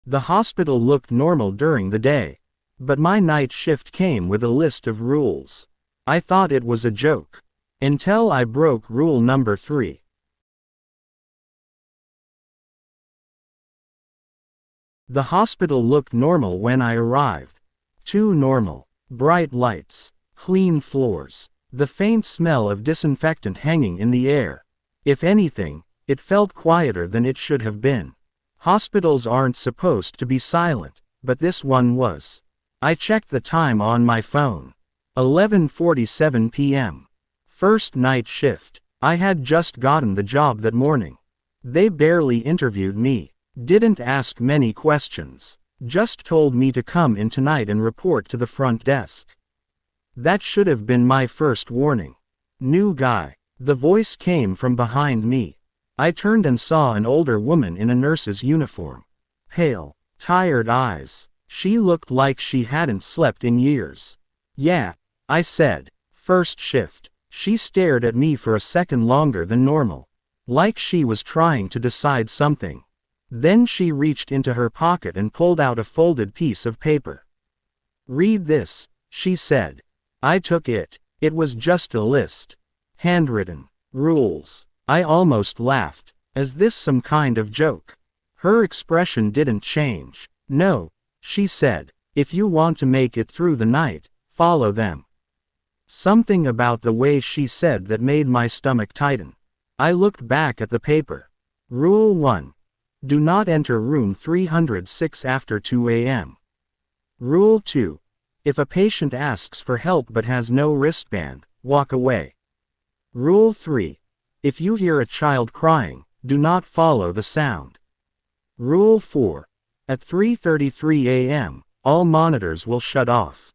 The hospital looked normal during the day. But my night shift came with a list of rules. I thought it was a joke. Until I broke rule number 3. The hospital looked normal when I arrived. Too normal. Bright lights. Clean floors. The faint smell of disinfectant hanging in the air. If anything, it felt quieter than it should have been. Hospitals aren't supposed to be silent, but this one was. I checked the time on my phone. 11:47 p.m. First night shift. I had just gotten the job that morning. They barely interviewed me. Didn't ask many questions. Just told me to come in tonight and report to the front desk. That should have been my first warning. New guy. The voice came from behind me. I turned and saw an older woman in a nurse's uniform. Pale, tired eyes. She looked like she hadn't slept in years. Yeah, I said. First shift. She stared at me for a second longer than normal. Like she was trying to decide something. Then she reached into her pocket and pulled out a folded piece of paper. Read this, she said. I took it. It was just a list. Handwritten. Rules. I almost laughed. Is this some kind of joke? Her expression didn't change. No, she said. If you want to make it through the night, follow them. Something about the way she said that made my stomach tighten. I looked back at the paper. Rule 1. Do not enter room 306 after 2 a.m. Rule 2. If a patient asks for help but has no wristband, walk away. Rule 3. If you hear a child crying, do not follow the sound. Rule 4. At 3:33 a.m., all monitors will shut off.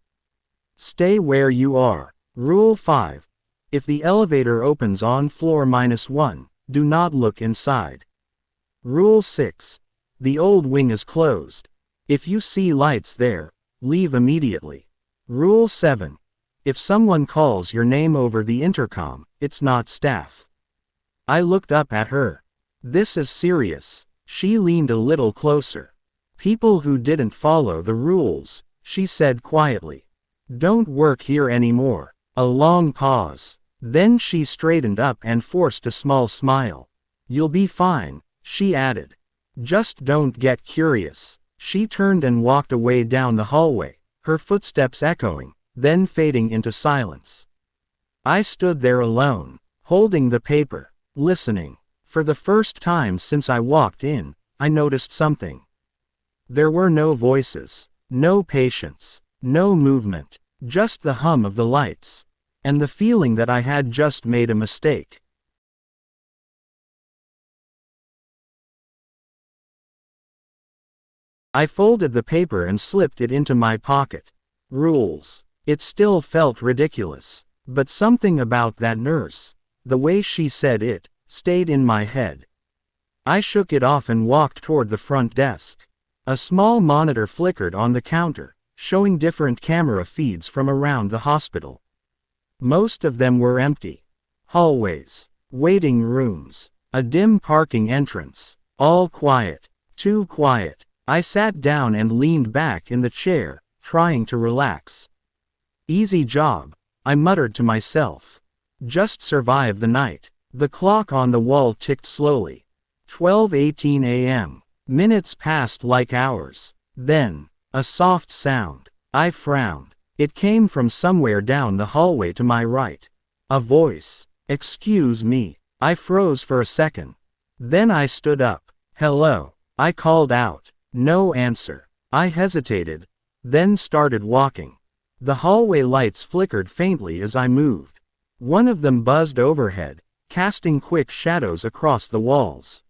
Stay where you are. Rule 5. If the elevator opens on floor -1, do not look inside. Rule 6. The old wing is closed. If you see lights there, leave immediately. Rule 7. If someone calls your name over the intercom, it's not staff. I looked up at her. This is serious. She leaned a little closer. People who didn't follow the rules, she said quietly. Don't work here anymore. A long pause. Then she straightened up and forced a small smile. You'll be fine, she added. Just don't get curious. She turned and walked away down the hallway, her footsteps echoing, then fading into silence. I stood there alone, holding the paper, listening. For the first time since I walked in, I noticed something. There were no voices, no patients, no movement, just the hum of the lights, and the feeling that I had just made a mistake. I folded the paper and slipped it into my pocket. Rules. It still felt ridiculous, but something about that nurse, the way she said it, stayed in my head. I shook it off and walked toward the front desk. A small monitor flickered on the counter, showing different camera feeds from around the hospital. Most of them were empty. Hallways, waiting rooms, a dim parking entrance, all quiet, too quiet. I sat down and leaned back in the chair, trying to relax. Easy job, I muttered to myself. Just survive the night. The clock on the wall ticked slowly. 12:18 a.m. Minutes passed like hours. Then, a soft sound. I frowned. It came from somewhere down the hallway to my right. A voice. Excuse me. I froze for a second. Then I stood up. Hello. I called out. No answer. I hesitated, then started walking. The hallway lights flickered faintly as I moved. One of them buzzed overhead, casting quick shadows across the walls.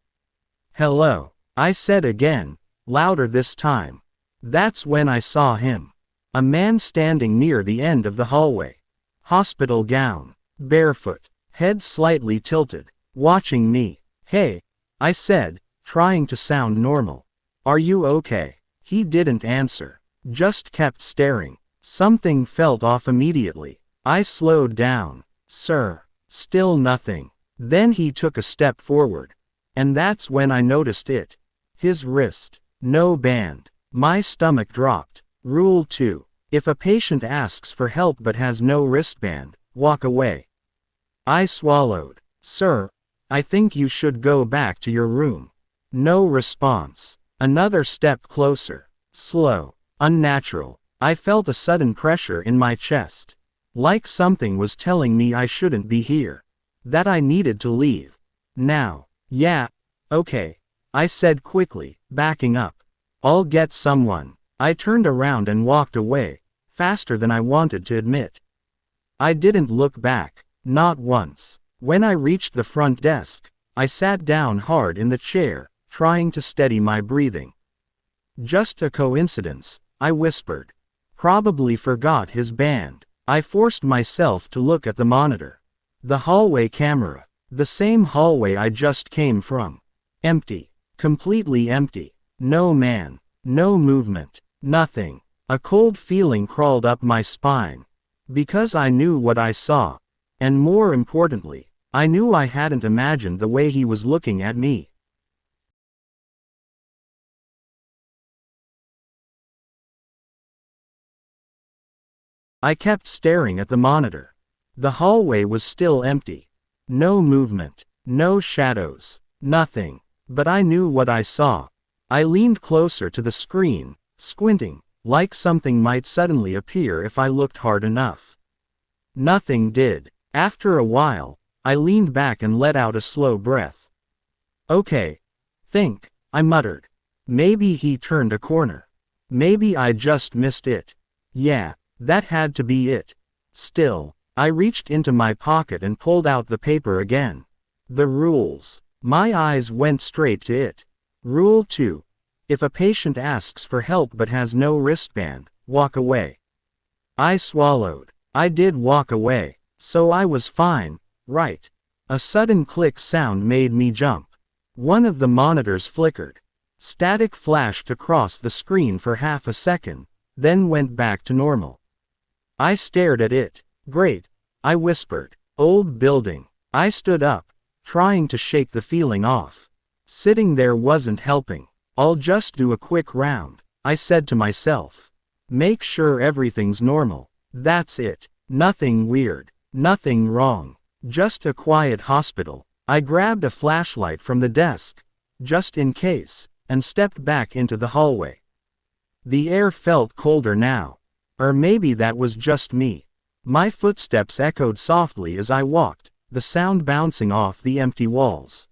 Hello, I said again, louder this time. That's when I saw him. A man standing near the end of the hallway. Hospital gown, barefoot, head slightly tilted, watching me. Hey, I said, trying to sound normal. Are you okay? He didn't answer, just kept staring. Something felt off immediately. I slowed down. Sir. Still nothing. Then he took a step forward. And that's when I noticed it. His wrist. No band. My stomach dropped. Rule 2. If a patient asks for help but has no wristband, walk away. I swallowed. Sir, I think you should go back to your room. No response. Another step closer. Slow. Unnatural. I felt a sudden pressure in my chest. Like something was telling me I shouldn't be here. That I needed to leave. Now. Yeah. Okay. I said quickly, backing up. I'll get someone. I turned around and walked away, faster than I wanted to admit. I didn't look back, not once. When I reached the front desk, I sat down hard in the chair, trying to steady my breathing. Just a coincidence, I whispered. Probably forgot his band. I forced myself to look at the monitor. The hallway camera. The same hallway I just came from. Empty. Completely empty. No man. No movement. Nothing. A cold feeling crawled up my spine. Because I knew what I saw. And more importantly, I knew I hadn't imagined the way he was looking at me. I kept staring at the monitor. The hallway was still empty. No movement. No shadows. Nothing. But I knew what I saw. I leaned closer to the screen, squinting, like something might suddenly appear if I looked hard enough. Nothing did. After a while, I leaned back and let out a slow breath. Okay. Think, I muttered. Maybe he turned a corner. Maybe I just missed it. Yeah, that had to be it. Still, I reached into my pocket and pulled out the paper again. The rules. My eyes went straight to it. Rule 2. If a patient asks for help but has no wristband, walk away. I swallowed. I did walk away. So I was fine, right? A sudden click sound made me jump. One of the monitors flickered. Static flashed across the screen for half a second, then went back to normal. I stared at it. Great, I whispered. Old building. I stood up, trying to shake the feeling off. Sitting there wasn't helping. I'll just do a quick round, I said to myself. Make sure everything's normal. That's it. Nothing weird. Nothing wrong. Just a quiet hospital. I grabbed a flashlight from the desk, just in case, and stepped back into the hallway. The air felt colder now. Or maybe that was just me. My footsteps echoed softly as I walked, the sound bouncing off the empty walls.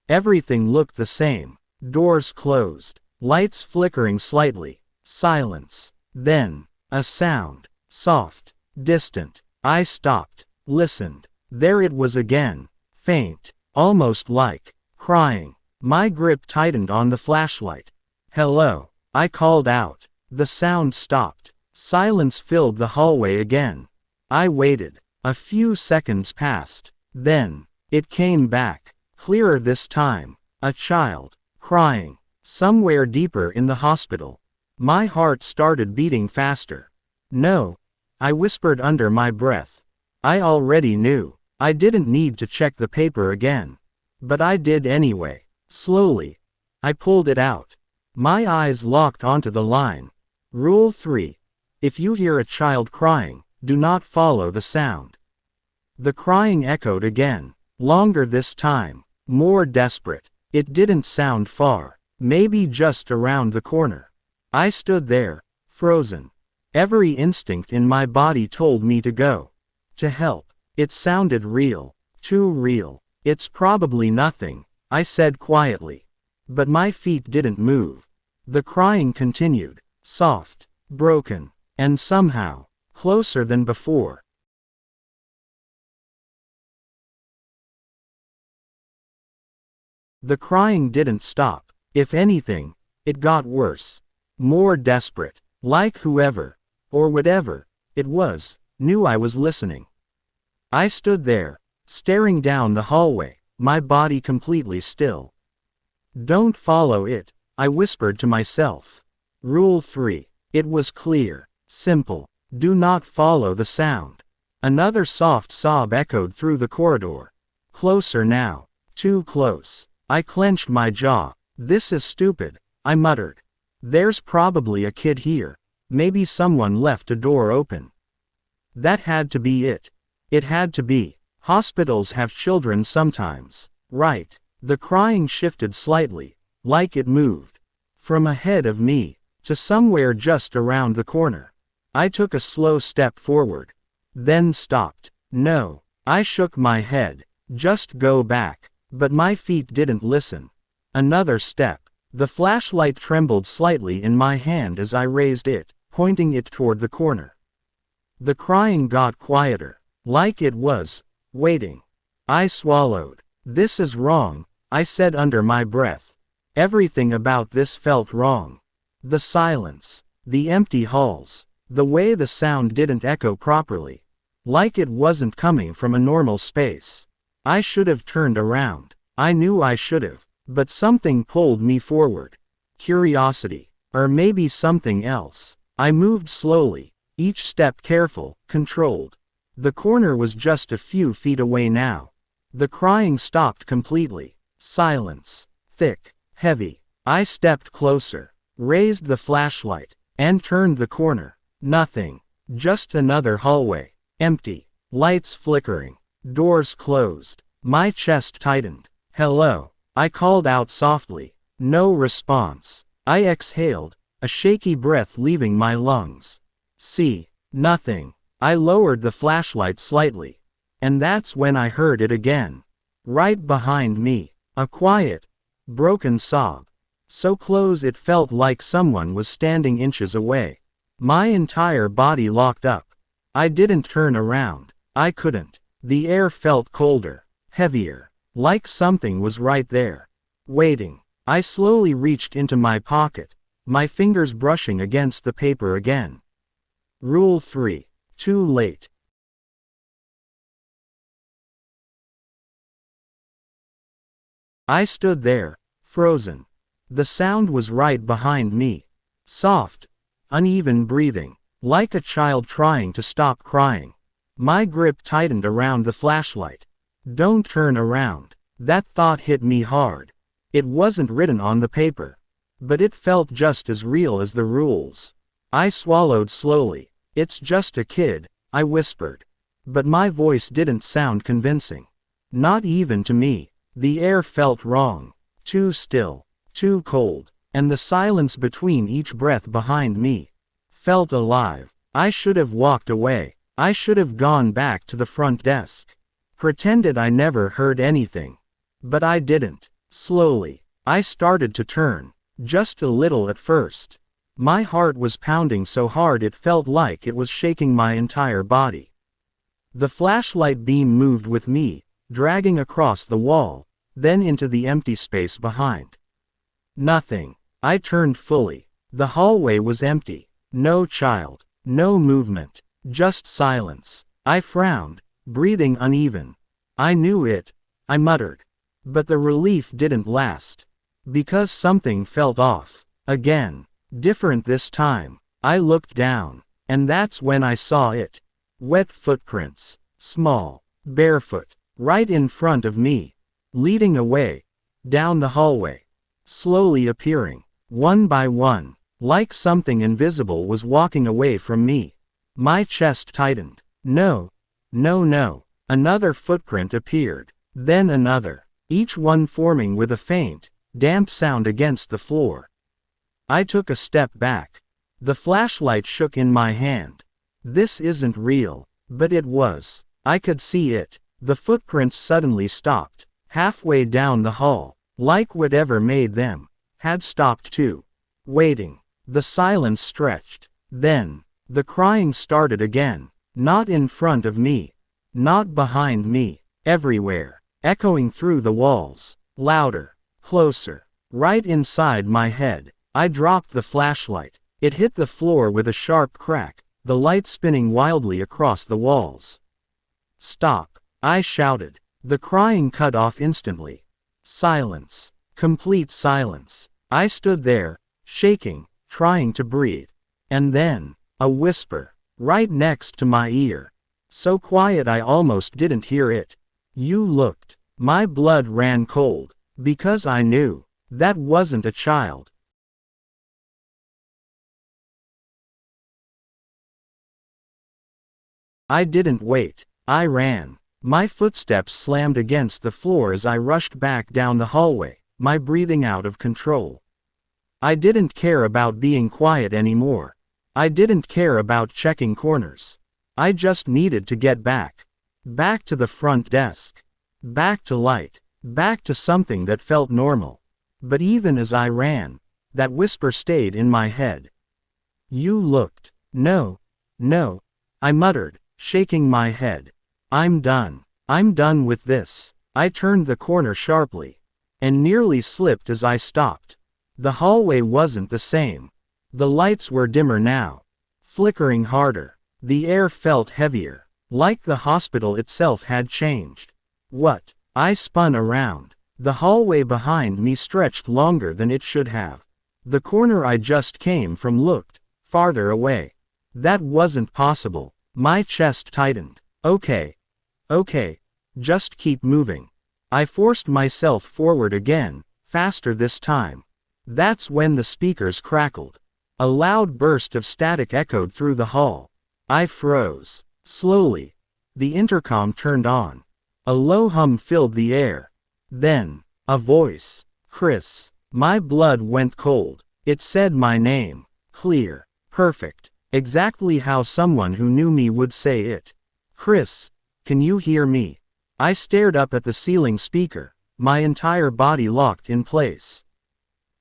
Everything looked the same. Doors closed. Lights flickering slightly. Silence. Then, a sound. Soft. Distant. I stopped. Listened. There it was again. Faint. Almost like crying. My grip tightened on the flashlight. Hello. I called out. The sound stopped. Silence filled the hallway again. I waited. A few seconds passed. Then, it came back. Clearer this time. A child. Crying. Somewhere deeper in the hospital. My heart started beating faster. No. I whispered under my breath. I already knew. I didn't need to check the paper again. But I did anyway. Slowly. I pulled it out. My eyes locked onto the line. Rule 3. If you hear a child crying, do not follow the sound. The crying echoed again. Longer this time. More desperate. It didn't sound far. Maybe just around the corner. I stood there, frozen. Every instinct in my body told me to go. To help. It sounded real. Too real. It's probably nothing, I said quietly. But my feet didn't move. The crying continued. Soft. Broken. And somehow, closer than before. The crying didn't stop. If anything, it got worse. More desperate. Like whoever, or whatever it was, knew I was listening. I stood there, staring down the hallway, my body completely still. Don't follow it, I whispered to myself. Rule 3. It was clear. Simple. Do not follow the sound. Another soft sob echoed through the corridor. Closer now. Too close. I clenched my jaw. This is stupid, I muttered. There's probably a kid here. Maybe someone left a door open. That had to be it. It had to be. Hospitals have children sometimes, right? The crying shifted slightly, like it moved. From ahead of me, to somewhere just around the corner. I took a slow step forward. Then stopped. No. I shook my head. Just go back. But my feet didn't listen. Another step. The flashlight trembled slightly in my hand as I raised it, pointing it toward the corner. The crying got quieter, like it was waiting. I swallowed. This is wrong, I said under my breath. Everything about this felt wrong. The silence, the empty halls, the way the sound didn't echo properly. Like it wasn't coming from a normal space. I should have turned around. I knew I should have, but something pulled me forward. Curiosity, or maybe something else. I moved slowly, each step careful, controlled. The corner was just a few feet away now. The crying stopped completely. Silence. Thick, heavy. I stepped closer, raised the flashlight, and turned the corner. Nothing. Just another hallway. Empty. Lights flickering. Doors closed. My chest tightened. Hello. I called out softly. No response. I exhaled, a shaky breath leaving my lungs. See. Nothing. I lowered the flashlight slightly. And that's when I heard it again. Right behind me. A quiet, broken sob. So close it felt like someone was standing inches away. My entire body locked up. I didn't turn around. I couldn't. The air felt colder, heavier, like something was right there, waiting. I slowly reached into my pocket, my fingers brushing against the paper again. Rule 3. Too late. I stood there, frozen. The sound was right behind me. Soft, uneven breathing, like a child trying to stop crying. My grip tightened around the flashlight. Don't turn around. That thought hit me hard. It wasn't written on the paper, but it felt just as real as the rules. I swallowed slowly. It's just a kid, I whispered. But my voice didn't sound convincing. Not even to me. The air felt wrong. Too still. Too cold. And the silence between each breath behind me felt alive. I should have walked away. I should have gone back to the front desk. Pretended I never heard anything. But I didn't. Slowly, I started to turn. Just a little at first. My heart was pounding so hard it felt like it was shaking my entire body. The flashlight beam moved with me, dragging across the wall, then into the empty space behind. Nothing. I turned fully. The hallway was empty. No child. No movement. Just silence. I frowned, breathing uneven. I knew it, I muttered. But the relief didn't last. Because something felt off. Again. Different this time. I looked down. And that's when I saw it. Wet footprints. Small. Barefoot. Right in front of me. Leading away. Down the hallway. Slowly appearing. One by one. Like something invisible was walking away from me. My chest tightened. No. No, no. Another footprint appeared. Then another. Each one forming with a faint, damp sound against the floor. I took a step back. The flashlight shook in my hand. This isn't real. But it was. I could see it. The footprints suddenly stopped. Halfway down the hall. Like whatever made them had stopped too. Waiting. The silence stretched. Then, the crying started again. Not in front of me. Not behind me. Everywhere. Echoing through the walls. Louder. Closer. Right inside my head. I dropped the flashlight. It hit the floor with a sharp crack, the light spinning wildly across the walls. Stop. I shouted. The crying cut off instantly. Silence. Complete silence. I stood there, shaking, trying to breathe. And then, a whisper, right next to my ear. So quiet I almost didn't hear it. You looked. My blood ran cold, because I knew that wasn't a child. I didn't wait. I ran. My footsteps slammed against the floor as I rushed back down the hallway, my breathing out of control. I didn't care about being quiet anymore. I didn't care about checking corners. I just needed to get back. Back to the front desk. Back to light. Back to something that felt normal. But even as I ran, that whisper stayed in my head. You looked. No. No. I muttered, shaking my head. I'm done. I'm done with this. I turned the corner sharply. And nearly slipped as I stopped. The hallway wasn't the same. The lights were dimmer now. Flickering harder. The air felt heavier. Like the hospital itself had changed. What? I spun around. The hallway behind me stretched longer than it should have. The corner I just came from looked farther away. That wasn't possible. My chest tightened. Okay. Okay. Just keep moving. I forced myself forward again, faster this time. That's when the speakers crackled. A loud burst of static echoed through the hall. I froze. Slowly. The intercom turned on. A low hum filled the air. Then, a voice. Chris. My blood went cold. It said my name. Clear. Perfect. Exactly how someone who knew me would say it. Chris, can you hear me? I stared up at the ceiling speaker, my entire body locked in place.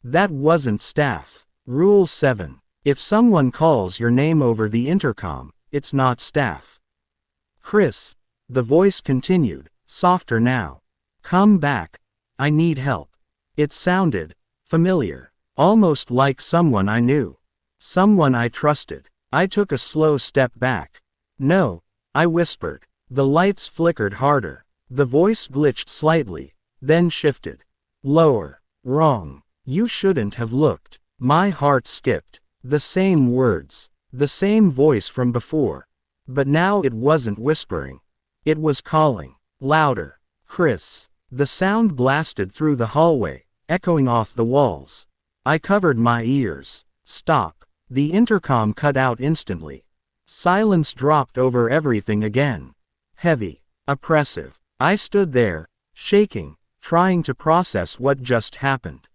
That wasn't staff. Rule 7. If someone calls your name over the intercom, it's not staff. Chris, the voice continued, softer now. Come back. I need help. It sounded familiar, almost like someone I knew. Someone I trusted. I took a slow step back. No, I whispered. The lights flickered harder. The voice glitched slightly, then shifted. Lower. Wrong. You shouldn't have looked. My heart skipped. The same words. The same voice from before. But now it wasn't whispering. It was calling. Louder. Chris. The sound blasted through the hallway, echoing off the walls. I covered my ears. Stop. The intercom cut out instantly. Silence dropped over everything again. Heavy. Oppressive. I stood there, shaking, trying to process what just happened.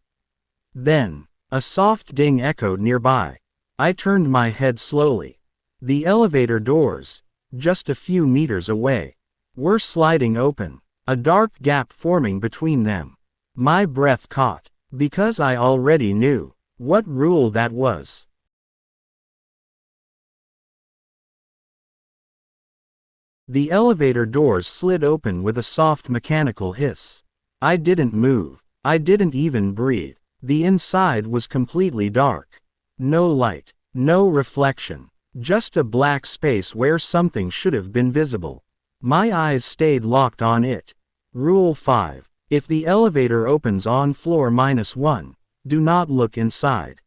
Then, a soft ding echoed nearby. I turned my head slowly. The elevator doors, just a few meters away, were sliding open, a dark gap forming between them. My breath caught, because I already knew what rule that was. The elevator doors slid open with a soft mechanical hiss. I didn't move. I didn't even breathe. The inside was completely dark. No light. No reflection. Just a black space where something should have been visible. My eyes stayed locked on it. Rule 5. If the elevator opens on floor -1, do not look inside.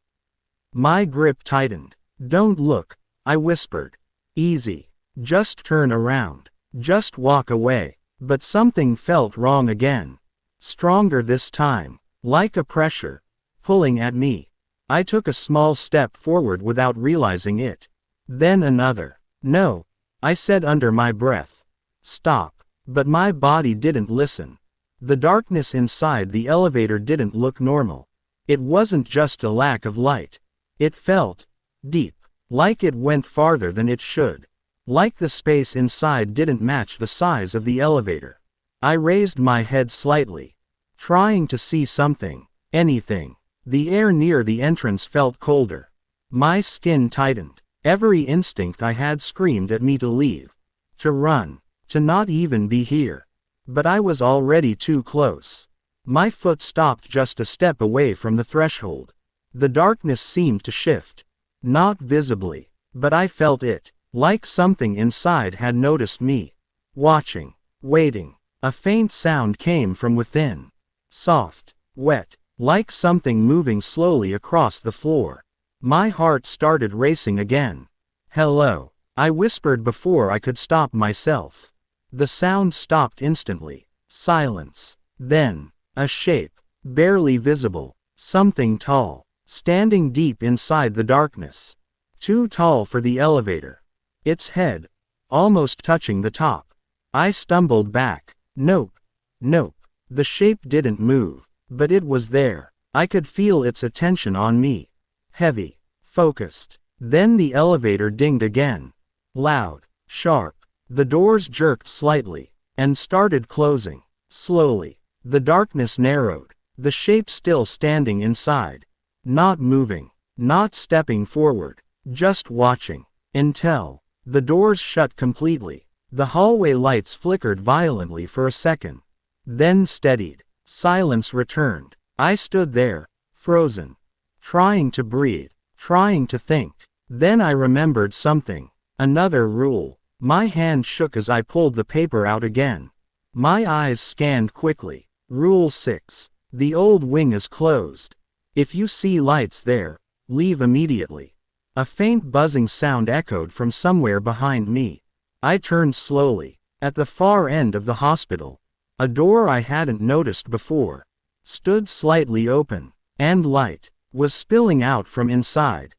My grip tightened. Don't look, I whispered. Easy. Just turn around. Just walk away. But something felt wrong again. Stronger this time. Like a pressure. Pulling at me. I took a small step forward without realizing it. Then another. No. I said under my breath. Stop. But my body didn't listen. The darkness inside the elevator didn't look normal. It wasn't just a lack of light. It felt deep. Like it went farther than it should. Like the space inside didn't match the size of the elevator. I raised my head slightly, trying to see something, anything. The air near the entrance felt colder. My skin tightened. Every instinct I had screamed at me to leave, to run, to not even be here. But I was already too close. My foot stopped just a step away from the threshold. The darkness seemed to shift. Not visibly, but I felt it. Like something inside had noticed me. Watching. Waiting. A faint sound came from within. Soft. Wet. Like something moving slowly across the floor. My heart started racing again. Hello. I whispered before I could stop myself. The sound stopped instantly. Silence. Then, a shape. Barely visible. Something tall. Standing deep inside the darkness. Too tall for the elevator. Its head, almost touching the top. I stumbled back. Nope. Nope. The shape didn't move, but it was there. I could feel its attention on me. Heavy. Focused. Then the elevator dinged again. Loud. Sharp. The doors jerked slightly, and started closing. Slowly. The darkness narrowed. The shape still standing inside. Not moving. Not stepping forward. Just watching. Until the doors shut completely. The hallway lights flickered violently for a second. Then steadied. Silence returned. I stood there, frozen. Trying to breathe. Trying to think. Then I remembered something. Another rule. My hand shook as I pulled the paper out again. My eyes scanned quickly. Rule 6. The old wing is closed. If you see lights there, leave immediately. A faint buzzing sound echoed from somewhere behind me. I turned slowly. At the far end of the hospital, a door I hadn't noticed before stood slightly open, and light was spilling out from inside.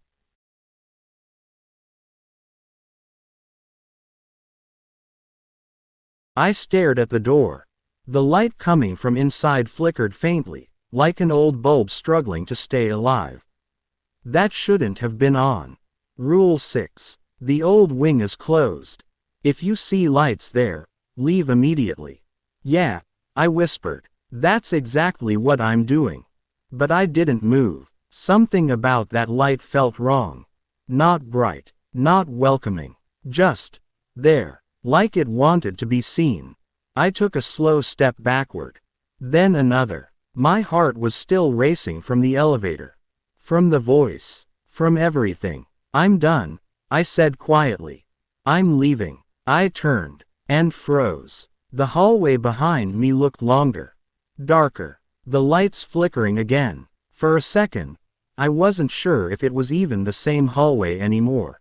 I stared at the door. The light coming from inside flickered faintly, like an old bulb struggling to stay alive. That shouldn't have been on. Rule 6. The old wing is closed. If you see lights there, leave immediately. Yeah, I whispered. That's exactly what I'm doing. But I didn't move. Something about that light felt wrong. Not bright. Not welcoming. Just there. Like it wanted to be seen. I took a slow step backward. Then another. My heart was still racing from the elevator. From the voice. From everything. I'm done, I said quietly. I'm leaving. I turned, and froze. The hallway behind me looked longer. Darker. The lights flickering again. For a second, I wasn't sure if it was even the same hallway anymore.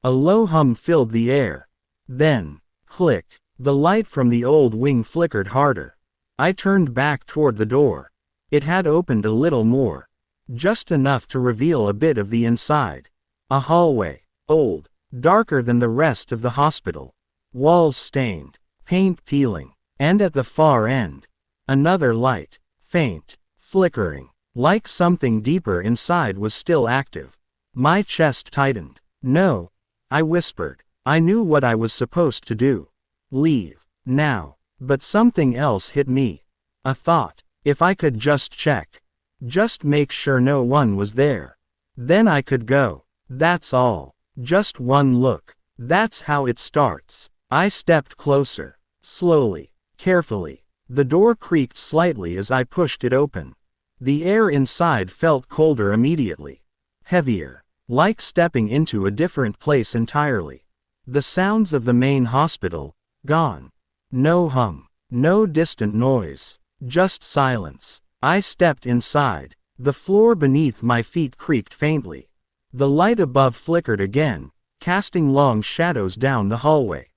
A low hum filled the air. Then, click, the light from the old wing flickered harder. I turned back toward the door. It had opened a little more. Just enough to reveal a bit of the inside. A hallway. Old. Darker than the rest of the hospital. Walls stained. Paint peeling. And at the far end, another light. Faint. Flickering. Like something deeper inside was still active. My chest tightened. No. I whispered. I knew what I was supposed to do. Leave. Now. But something else hit me. A thought. If I could just check. Just make sure no one was there. Then I could go. That's all. Just one look. That's how it starts. I stepped closer. Slowly. Carefully. The door creaked slightly as I pushed it open. The air inside felt colder immediately. Heavier. Like stepping into a different place entirely. The sounds of the main hospital, gone. No hum. No distant noise. Just silence. I stepped inside. The floor beneath my feet creaked faintly. The light above flickered again, casting long shadows down the hallway.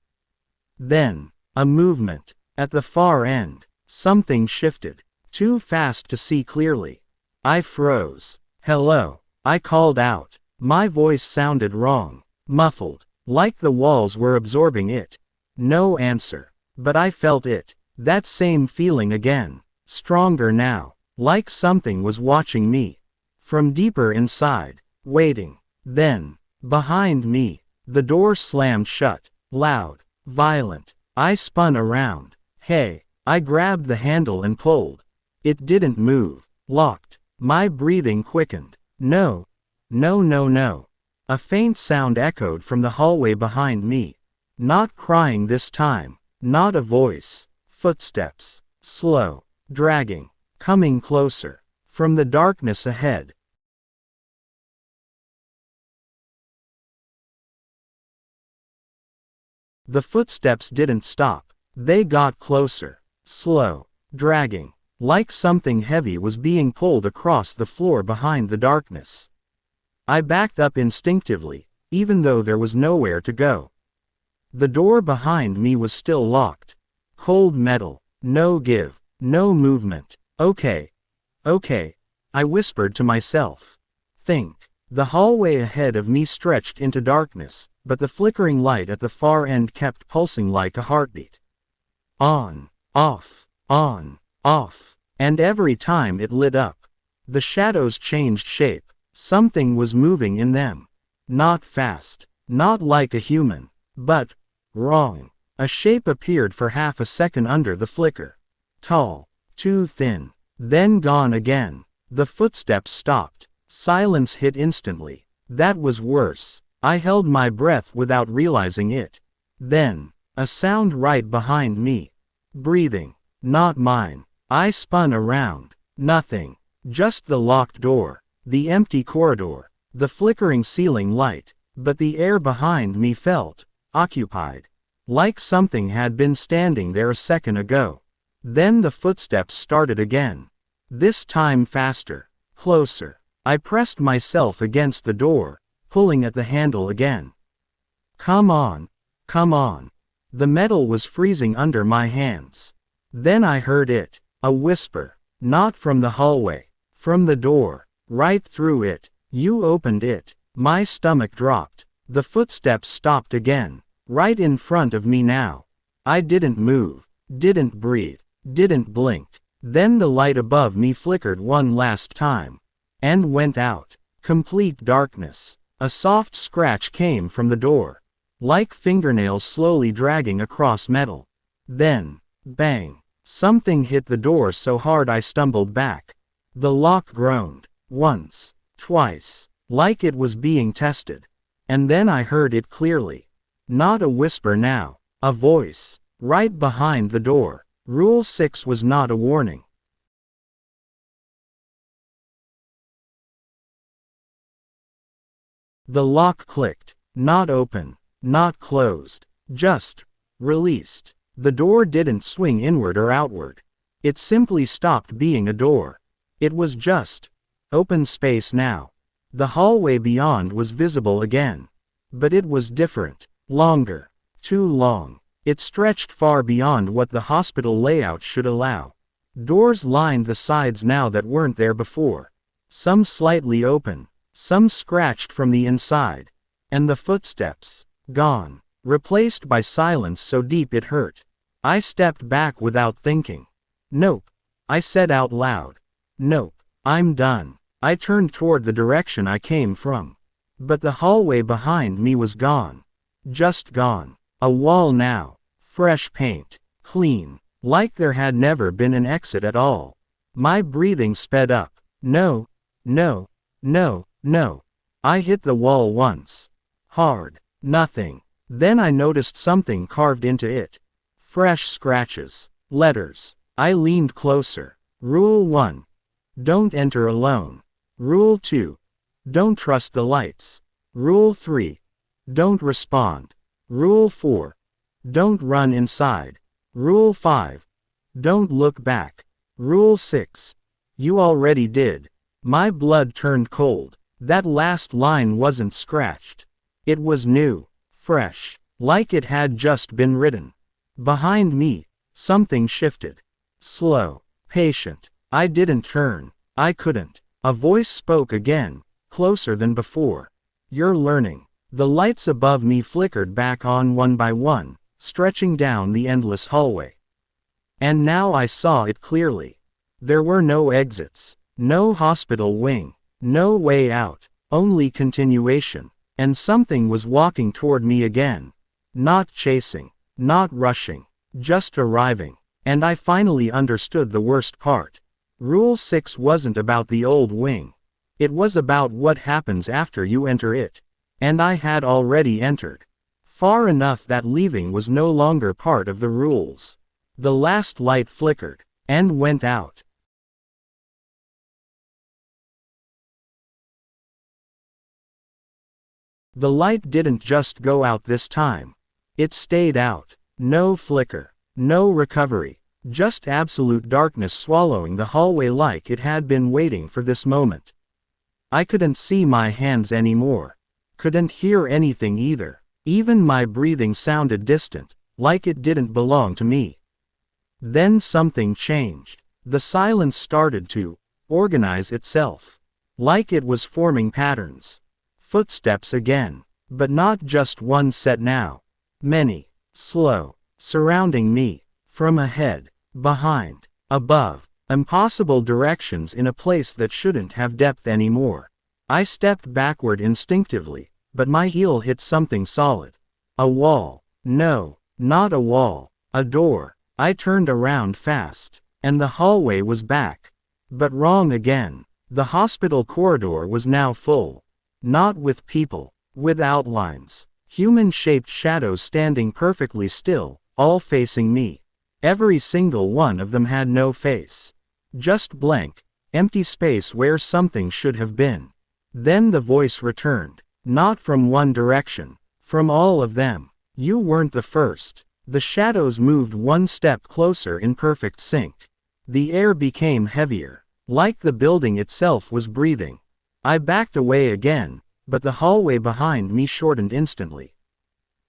Then, a movement. At the far end, something shifted. Too fast to see clearly. I froze. Hello, I called out. My voice sounded wrong. Muffled. Like the walls were absorbing it. No answer. But I felt it. That same feeling again. Stronger now. Like something was watching me. From deeper inside. Waiting. Then, behind me, the door slammed shut. Loud. Violent. I spun around. Hey. I grabbed the handle and pulled. It didn't move. Locked. My breathing quickened. No. No, no, no. A faint sound echoed from the hallway behind me. Not crying this time. Not a voice. Footsteps. Slow. Dragging. Coming closer. From the darkness ahead. The footsteps didn't stop. They got closer. Slow. Dragging. Like something heavy was being pulled across the floor behind the darkness. I backed up instinctively, even though there was nowhere to go. The door behind me was still locked. Cold metal. No give. No movement. Okay. Okay. I whispered to myself. Think. The hallway ahead of me stretched into darkness, but the flickering light at the far end kept pulsing like a heartbeat. On, off, and every time it lit up, the shadows changed shape. Something was moving in them. Not fast, not like a human, but wrong. A shape appeared for half a second under the flicker. Tall, too thin, then gone again. The footsteps stopped. Silence hit instantly. That was worse. I held my breath without realizing it. Then, a sound right behind me. Breathing. Not mine. I spun around. Nothing. Just the locked door. The empty corridor. The flickering ceiling light. But the air behind me felt occupied. Like something had been standing there a second ago. Then the footsteps started again. This time faster. Closer. I pressed myself against the door, pulling at the handle again. Come on. Come on. The metal was freezing under my hands. Then I heard it. A whisper. Not from the hallway. From the door. Right through it. You opened it. My stomach dropped. The footsteps stopped again. Right in front of me now. I didn't move. Didn't breathe. Didn't blink. Then the light above me flickered one last time. And went out. Complete darkness. A soft scratch came from the door. Like fingernails slowly dragging across metal. Then, bang. Something hit the door so hard I stumbled back. The lock groaned. Once. Twice. Like it was being tested. And then I heard it clearly. Not a whisper now. A voice. Right behind the door. Rule 6 was not a warning. The lock clicked. Not open. Not closed. Just released. The door didn't swing inward or outward. It simply stopped being a door. It was just open space now. The hallway beyond was visible again. But it was different. Longer. Too long. It stretched far beyond what the hospital layout should allow. Doors lined the sides now that weren't there before. Some slightly open. Some scratched from the inside. And the footsteps. Gone. Replaced by silence so deep it hurt. I stepped back without thinking. Nope. I said out loud. Nope. I'm done. I turned toward the direction I came from. But the hallway behind me was gone. Just gone. A wall now. Fresh paint. Clean. Like there had never been an exit at all. My breathing sped up. No. No. No. No. I hit the wall once. Hard. Nothing. Then I noticed something carved into it. Fresh scratches. Letters. I leaned closer. Rule 1. Don't enter alone. Rule 2. Don't trust the lights. Rule 3. Don't respond. Rule 4. Don't run inside. Rule 5. Don't look back. Rule 6. You already did. My blood turned cold. That last line wasn't scratched. It was new. Fresh. Like it had just been written. Behind me, something shifted. Slow. Patient. I didn't turn. I couldn't. A voice spoke again, closer than before. You're learning. The lights above me flickered back on one by one, stretching down the endless hallway. And now I saw it clearly. There were no exits. No hospital wing. No way out. Only continuation. And something was walking toward me again. Not chasing. Not rushing. Just arriving. And I finally understood the worst part. Rule 6 wasn't about the old wing. It was about what happens after you enter it. And I had already entered. Far enough that leaving was no longer part of the rules. The last light flickered. And went out. The light didn't just go out this time. It stayed out. No flicker. No recovery. Just absolute darkness swallowing the hallway like it had been waiting for this moment. I couldn't see my hands anymore. Couldn't hear anything either. Even my breathing sounded distant, like it didn't belong to me. Then something changed. The silence started to organize itself. like it was forming patterns. Footsteps again. But not just one set now. Many. Slow. Surrounding me. From ahead. Behind. Above. Impossible directions in a place that shouldn't have depth anymore. I stepped backward instinctively, but my heel hit something solid. A wall. No, not a wall. A door. I turned around fast, and the hallway was back. But wrong again. The hospital corridor was now full. Not with people, with outlines. Human-shaped shadows standing perfectly still, all facing me. Every single one of them had no face. Just blank, empty space where something should have been. Then the voice returned. Not from one direction. From all of them. You weren't the first. The shadows moved one step closer in perfect sync. The air became heavier, like the building itself was breathing. I backed away again, but the hallway behind me shortened instantly.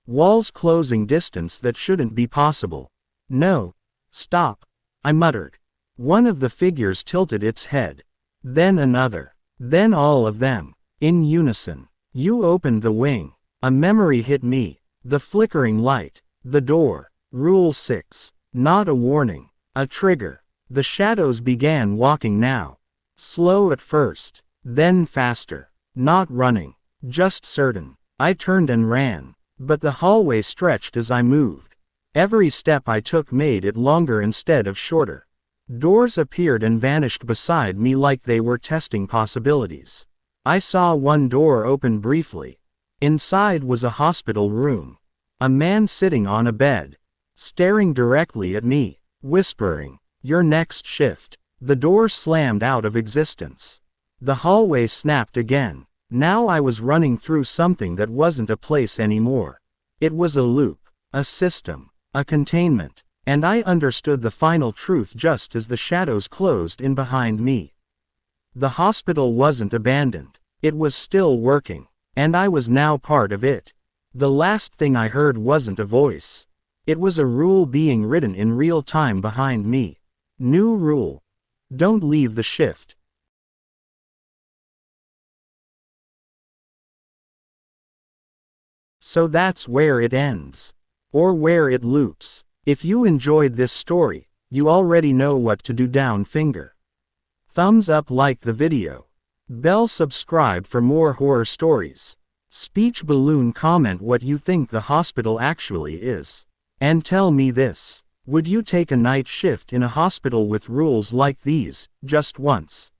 Walls closing distance that shouldn't be possible. No. Stop. I muttered. One of the figures tilted its head. Then another. Then all of them. In unison. You opened the wing. A memory hit me. The flickering light. The door. Rule 6. Not a warning. A trigger. The shadows began walking now. Slow at first. Then faster. Not running. Just certain. I turned and ran. But the hallway stretched as I moved. Every step I took made it longer instead of shorter. Doors appeared and vanished beside me like they were testing possibilities. I saw one door open briefly. Inside was a hospital room. A man sitting on a bed. Staring directly at me. Whispering, "Your next shift." The door slammed out of existence. The hallway snapped again. Now I was running through something that wasn't a place anymore. It was a loop. A system. A containment. And I understood the final truth just as the shadows closed in behind me. The hospital wasn't abandoned. It was still working. And I was now part of it. The last thing I heard wasn't a voice. It was a rule being written in real time behind me. New rule. Don't leave the shift. So that's where it ends. Or where it loops. If you enjoyed this story, you already know what to do. Down finger. Thumbs up, like the video. Bell, subscribe for more horror stories. Speech balloon, comment what you think the hospital actually is. And tell me this. Would you take a night shift in a hospital with rules like these, just once?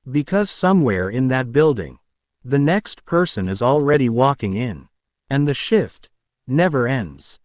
Because somewhere in that building, the next person is already walking in. And the shift never ends.